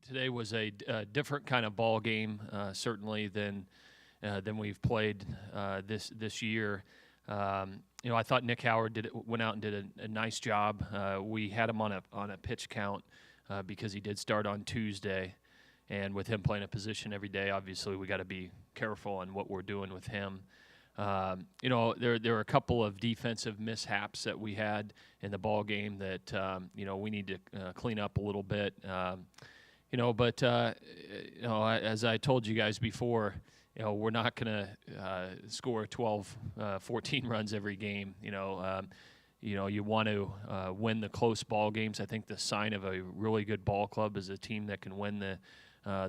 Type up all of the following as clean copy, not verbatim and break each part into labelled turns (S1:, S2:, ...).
S1: Today was a different kind of ball game, certainly than we've played this year. I thought Nick Howard went out and did a nice job. We had him on a pitch count because he did start on Tuesday, and with him playing a position every day, obviously we got to be careful on what we're doing with him. There are a couple of defensive mishaps that we had in the ball game that we need to clean up a little bit. But as I told you guys before, we're not going to score 12, 14 runs every game. You want to win the close ball games. I think the sign of a really good ball club is a team that can win the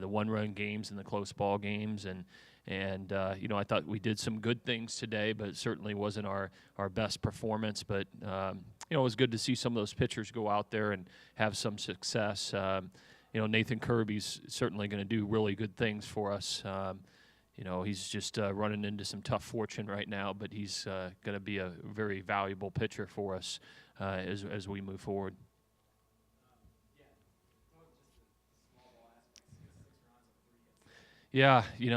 S1: one-run games and the close ball games. And I thought we did some good things today, but it certainly wasn't our best performance. But it was good to see some of those pitchers go out there and have some success. Nathan Kirby's certainly going to do really good things for us. He's just running into some tough fortune right now, but he's going to be a very valuable pitcher for us as we move forward. Yeah, you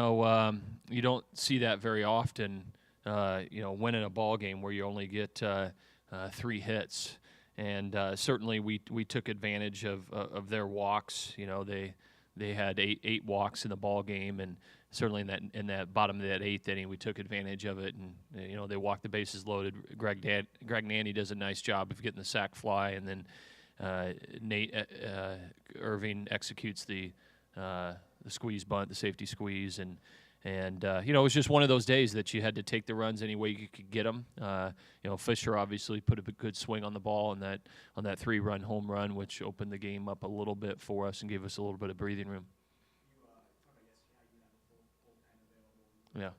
S1: don't see that very often, winning a ball game where you only get 3 hits. And certainly we took advantage of their walks. They had eight walks in the ball game, and certainly in that bottom of that 8th inning, we took advantage of it. And they walked the bases loaded. Greg Nanny does a nice job of getting the sac fly, and then Nate Irving executes the squeeze bunt, the safety squeeze, and it was just one of those days that you had to take the runs any way you could get them. Fisher obviously put a good swing on the ball on that 3-run home run, which opened the game up a little bit for us and gave us a little bit of breathing room. Yeah.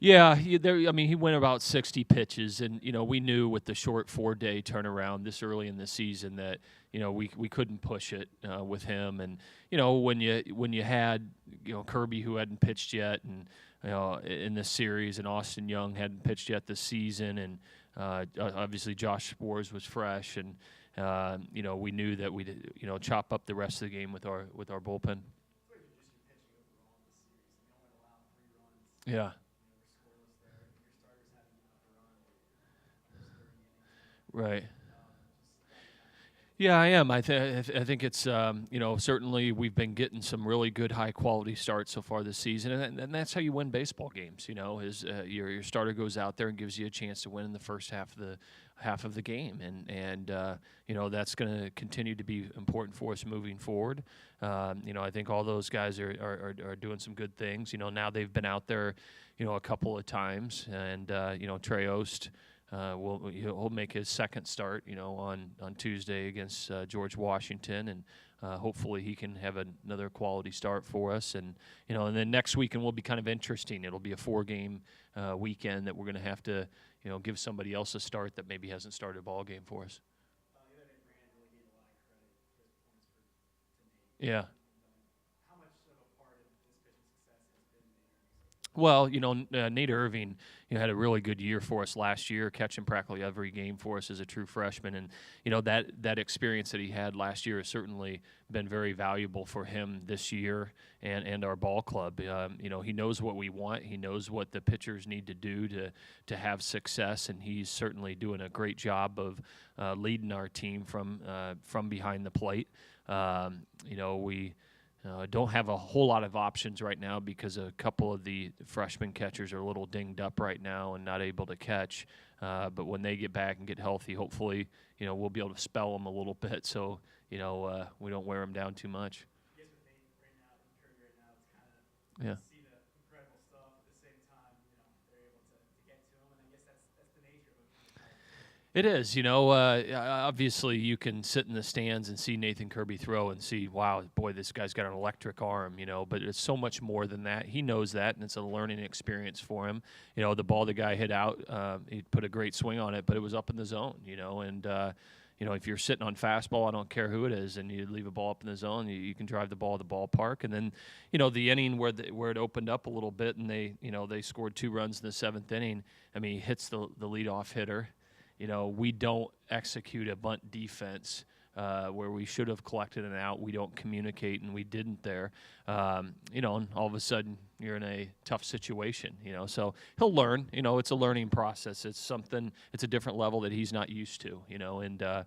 S1: Yeah, he went about 60 pitches, and we knew with the short 4-day turnaround this early in the season that we couldn't push it with him. And when you had Kirby, who hadn't pitched yet, and in this series, and Austin Young hadn't pitched yet this season, and obviously Josh Spores was fresh, and we knew that we'd chop up the rest of the game with our bullpen. Yeah. Right. Yeah, I am. I think it's certainly we've been getting some really good high quality starts so far this season, and that's how you win baseball games. Is your starter goes out there and gives you a chance to win in the first half of the game, and that's going to continue to be important for us moving forward. I think all those guys are doing some good things. Now they've been out there, a couple of times, and Trey Ost. He'll make his second start, on Tuesday against George Washington, and hopefully he can have another quality start for us. And and then next weekend will be kind of interesting. It'll be a 4-game weekend that we're going to have to, give somebody else a start that maybe hasn't started a ball game for us. Yeah. Well, Nate Irving, had a really good year for us last year, catching practically every game for us as a true freshman, and that experience that he had last year has certainly been very valuable for him this year and our ball club. He knows what we want. He knows what the pitchers need to do to have success, and he's certainly doing a great job of leading our team from behind the plate. We don't have a whole lot of options right now because a couple of the freshman catchers are a little dinged up right now and not able to catch. But when they get back and get healthy, hopefully, we'll be able to spell them a little bit so, we don't wear them down too much. Yeah. It is, obviously you can sit in the stands and see Nathan Kirby throw and see, wow, boy, this guy's got an electric arm, but it's so much more than that. He knows that, and it's a learning experience for him. The ball the guy hit out, he put a great swing on it, but it was up in the zone, and if you're sitting on fastball, I don't care who it is, and you leave a ball up in the zone, you can drive the ball to the ballpark. And then, the inning where it opened up a little bit and they scored 2 runs in the 7th inning, he hits the leadoff hitter. we don't execute a bunt defense where we should have collected an out. We don't communicate, and we didn't there. And all of a sudden you're in a tough situation. So he'll learn. It's a learning process. It's a different level that he's not used to. And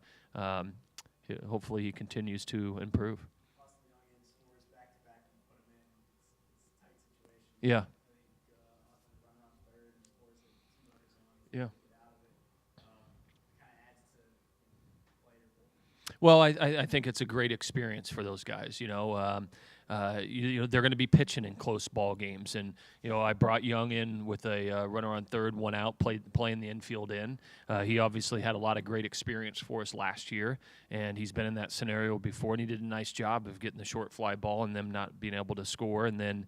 S1: hopefully he continues to improve. Yeah. Yeah. Well, I think it's a great experience for those guys. They're going to be pitching in close ball games, and I brought Young in with a runner on third, one out, playing the infield in. He obviously had a lot of great experience for us last year, and he's been in that scenario before, and he did a nice job of getting the short fly ball and them not being able to score, and then.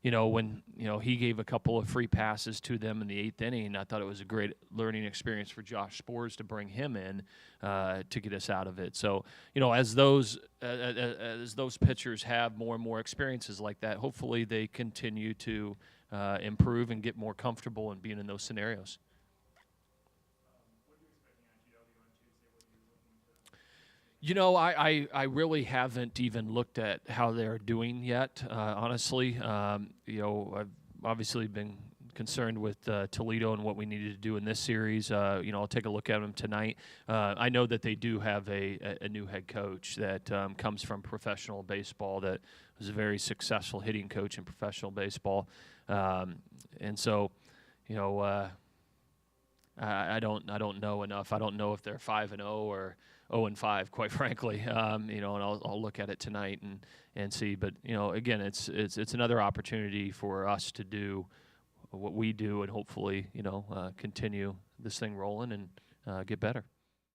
S1: When he gave a couple of free passes to them in the 8th inning, I thought it was a great learning experience for Josh Spores to bring him in to get us out of it. So, as those pitchers have more and more experiences like that, hopefully they continue to improve and get more comfortable in being in those scenarios. I really haven't even looked at how they're doing yet, honestly. I've obviously been concerned with Toledo and what we needed to do in this series. I'll take a look at them tonight. I know that they do have a new head coach that comes from professional baseball, that was a very successful hitting coach in professional baseball. And so, I don't know enough. I don't know if they're 5-0 or 0-5, quite frankly. And I'll look at it tonight and see. But again, it's another opportunity for us to do what we do, and hopefully continue this thing rolling and get better.